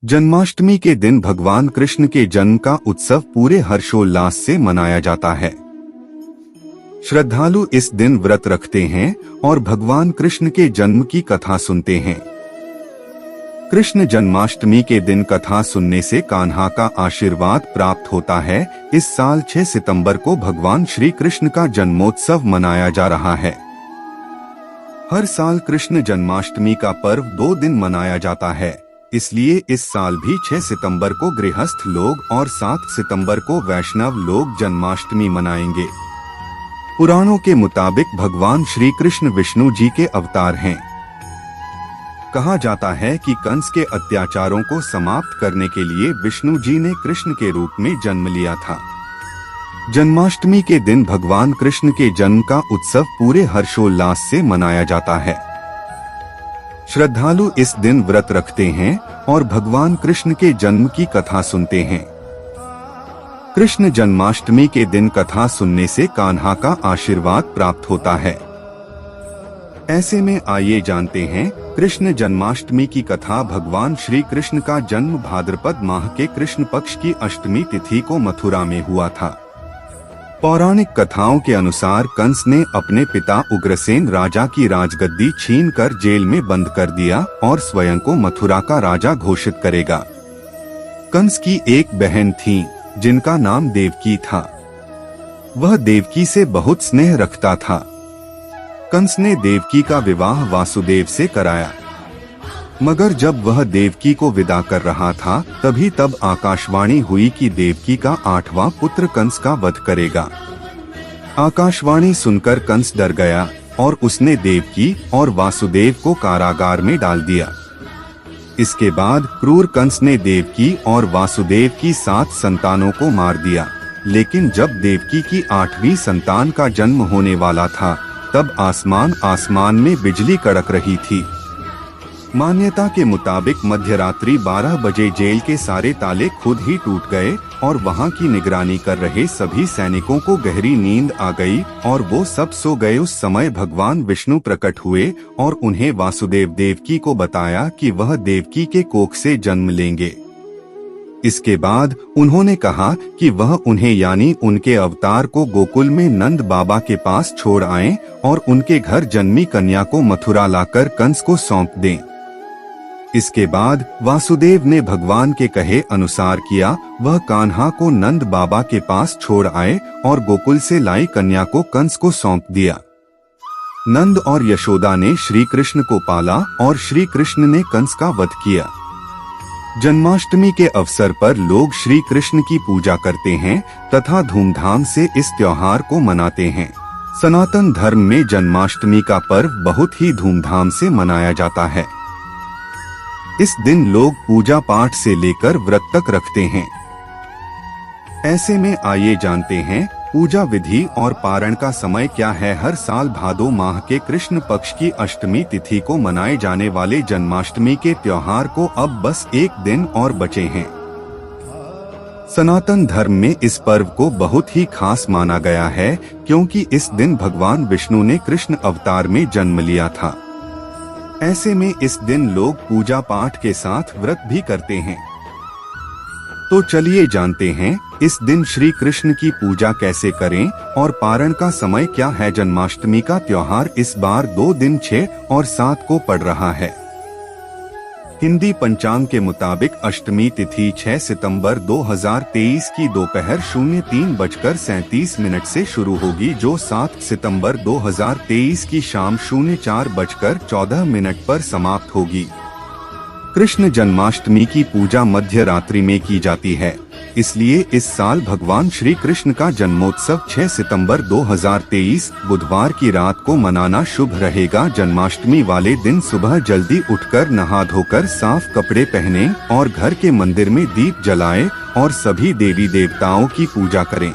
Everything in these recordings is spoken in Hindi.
जन्माष्टमी के दिन भगवान कृष्ण के जन्म का उत्सव पूरे हर्षोल्लास से मनाया जाता है। श्रद्धालु इस दिन व्रत रखते हैं और भगवान कृष्ण के जन्म की कथा सुनते हैं। कृष्ण जन्माष्टमी के दिन कथा सुनने से कान्हा का आशीर्वाद प्राप्त होता है। इस साल 6 सितंबर को भगवान श्री कृष्ण का जन्मोत्सव मनाया जा रहा है। हर साल कृष्ण जन्माष्टमी का पर्व 2 दिन मनाया जाता है, इसलिए इस साल भी 6 सितंबर को गृहस्थ लोग और 7 सितंबर को वैष्णव लोग जन्माष्टमी मनाएंगे। पुराणों के मुताबिक भगवान श्री कृष्ण विष्णु जी के अवतार हैं। कहा जाता है कि कंस के अत्याचारों को समाप्त करने के लिए विष्णु जी ने कृष्ण के रूप में जन्म लिया था। जन्माष्टमी के दिन भगवान कृष्ण के जन्म का उत्सव पूरे हर्षोल्लास से मनाया जाता है। श्रद्धालु इस दिन व्रत रखते हैं और भगवान कृष्ण के जन्म की कथा सुनते हैं। कृष्ण जन्माष्टमी के दिन कथा सुनने से कान्हा का आशीर्वाद प्राप्त होता है। ऐसे में आइए जानते हैं कृष्ण जन्माष्टमी की कथा। भगवान श्री कृष्ण का जन्म भाद्रपद माह के कृष्ण पक्ष की अष्टमी तिथि को मथुरा में हुआ था। पौराणिक कथाओं के अनुसार कंस ने अपने पिता उग्रसेन राजा की राजगद्दी छीनकर जेल में बंद कर दिया और स्वयं को मथुरा का राजा घोषित करेगा। कंस की एक बहन थी जिनका नाम देवकी था। वह देवकी से बहुत स्नेह रखता था। कंस ने देवकी का विवाह वासुदेव से कराया, मगर जब वह देवकी को विदा कर रहा था तब आकाशवाणी हुई कि देवकी का 8वां पुत्र कंस का वध करेगा। आकाशवाणी सुनकर कंस डर गया और उसने देवकी और वासुदेव को कारागार में डाल दिया। इसके बाद क्रूर कंस ने देवकी और वासुदेव की 7 संतानों को मार दिया। लेकिन जब देवकी की 8वीं संतान का जन्म होने वाला था तब आसमान में बिजली कड़क रही थी। मान्यता के मुताबिक मध्यरात्रि 12 बजे जेल के सारे ताले खुद ही टूट गए और वहां की निगरानी कर रहे सभी सैनिकों को गहरी नींद आ गई और वो सब सो गए। उस समय भगवान विष्णु प्रकट हुए और उन्हें वासुदेव देवकी को बताया कि वह देवकी के कोख से जन्म लेंगे। इसके बाद उन्होंने कहा कि वह उन्हें यानी उनके अवतार को गोकुल में नंद बाबा के पास छोड़ आएं और उनके घर जन्मी कन्या को मथुरा लाकर कंस को सौंप दें। इसके बाद वासुदेव ने भगवान के कहे अनुसार किया। वह कान्हा को नंद बाबा के पास छोड़ आए और गोकुल से लाई कन्या को कंस को सौंप दिया। नंद और यशोदा ने श्री कृष्ण को पाला और श्री कृष्ण ने कंस का वध किया। जन्माष्टमी के अवसर पर लोग श्री कृष्ण की पूजा करते हैं तथा धूमधाम से इस त्योहार को मनाते हैं। सनातन धर्म में जन्माष्टमी का पर्व बहुत ही धूमधाम से मनाया जाता है। इस दिन लोग पूजा पाठ से लेकर व्रत तक रखते हैं। ऐसे में आइए जानते हैं पूजा विधि और पारण का समय क्या है। हर साल भादो माह के कृष्ण पक्ष की अष्टमी तिथि को मनाए जाने वाले जन्माष्टमी के त्योहार को अब बस 1 दिन और बचे हैं। सनातन धर्म में इस पर्व को बहुत ही खास माना गया है क्योंकि इस दिन भगवान विष्णु ने कृष्ण अवतार में जन्म लिया था। ऐसे में इस दिन लोग पूजा पाठ के साथ व्रत भी करते हैं। तो चलिए जानते हैं इस दिन श्री कृष्ण की पूजा कैसे करें और पारण का समय क्या है। जन्माष्टमी का त्योहार इस बार 2 दिन 6 और 7 को पड़ रहा है। हिंदी पंचांग के मुताबिक अष्टमी तिथि 6 सितंबर 2023 की दोपहर 03:37 से शुरू होगी, जो 7 सितंबर 2023 की शाम 04:14 पर समाप्त होगी। कृष्ण जन्माष्टमी की पूजा मध्य रात्रि में की जाती है, इसलिए इस साल भगवान श्री कृष्ण का जन्मोत्सव 6 सितंबर 2023 बुधवार की रात को मनाना शुभ रहेगा। जन्माष्टमी वाले दिन सुबह जल्दी उठकर नहा धोकर साफ कपड़े पहनें और घर के मंदिर में दीप जलाएं और सभी देवी देवताओं की पूजा करें।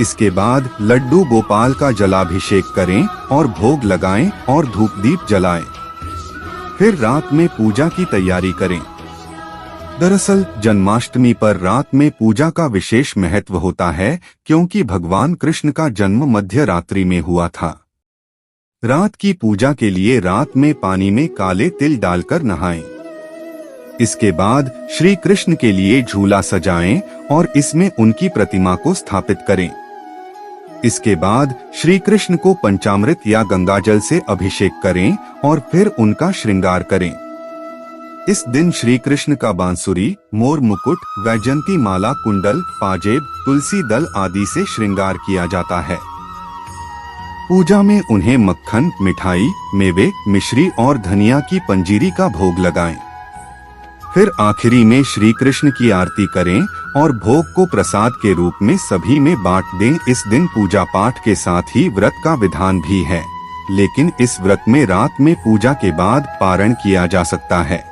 इसके बाद लड्डू गोपाल का जलाभिषेक करें और भोग लगाएं और धूप दीप जलाएं। फिर रात में पूजा की तैयारी करें। दरअसल जन्माष्टमी पर रात में पूजा का विशेष महत्व होता है क्योंकि भगवान कृष्ण का जन्म मध्य रात्रि में हुआ था। रात की पूजा के लिए रात में पानी में काले तिल डालकर नहाएं। इसके बाद श्री कृष्ण के लिए झूला सजाएं और इसमें उनकी प्रतिमा को स्थापित करें। इसके बाद श्री कृष्ण को पंचामृत या गंगाजल से अभिषेक करें और फिर उनका श्रृंगार करें। इस दिन श्री कृष्ण का बांसुरी, मोर मुकुट, वैजंती माला, कुंडल, पाजेब, तुलसी दल आदि से श्रृंगार किया जाता है। पूजा में उन्हें मक्खन, मिठाई, मेवे, मिश्री और धनिया की पंजीरी का भोग लगाएं। फिर आखिरी में श्री कृष्ण की आरती करें और भोग को प्रसाद के रूप में सभी में बांट दें। इस दिन पूजा पाठ के साथ ही व्रत का विधान भी है, लेकिन इस व्रत में रात में पूजा के बाद पारण किया जा सकता है।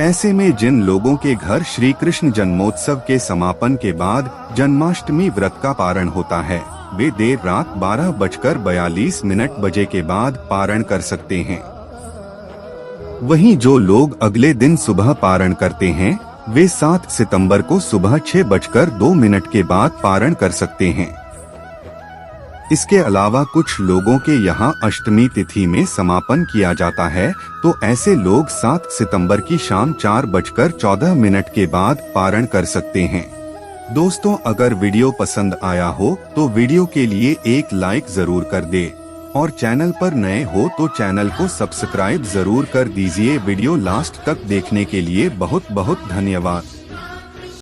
ऐसे में जिन लोगों के घर श्री कृष्ण जन्मोत्सव के समापन के बाद जन्माष्टमी व्रत का पारण होता है, वे देर रात 12:42 बजे के बाद पारण कर सकते हैं। वहीं जो लोग अगले दिन सुबह पारण करते हैं, वे 7 सितंबर को सुबह 6:02 के बाद पारण कर सकते हैं। इसके अलावा कुछ लोगों के यहाँ अष्टमी तिथि में समापन किया जाता है, तो ऐसे लोग 7 सितंबर की शाम 4:14 के बाद पारण कर सकते हैं। दोस्तों, अगर वीडियो पसंद आया हो तो वीडियो के लिए एक लाइक जरूर कर दे और चैनल पर नए हो तो चैनल को सब्सक्राइब जरूर कर दीजिए। वीडियो लास्ट तक देखने के लिए बहुत बहुत धन्यवाद।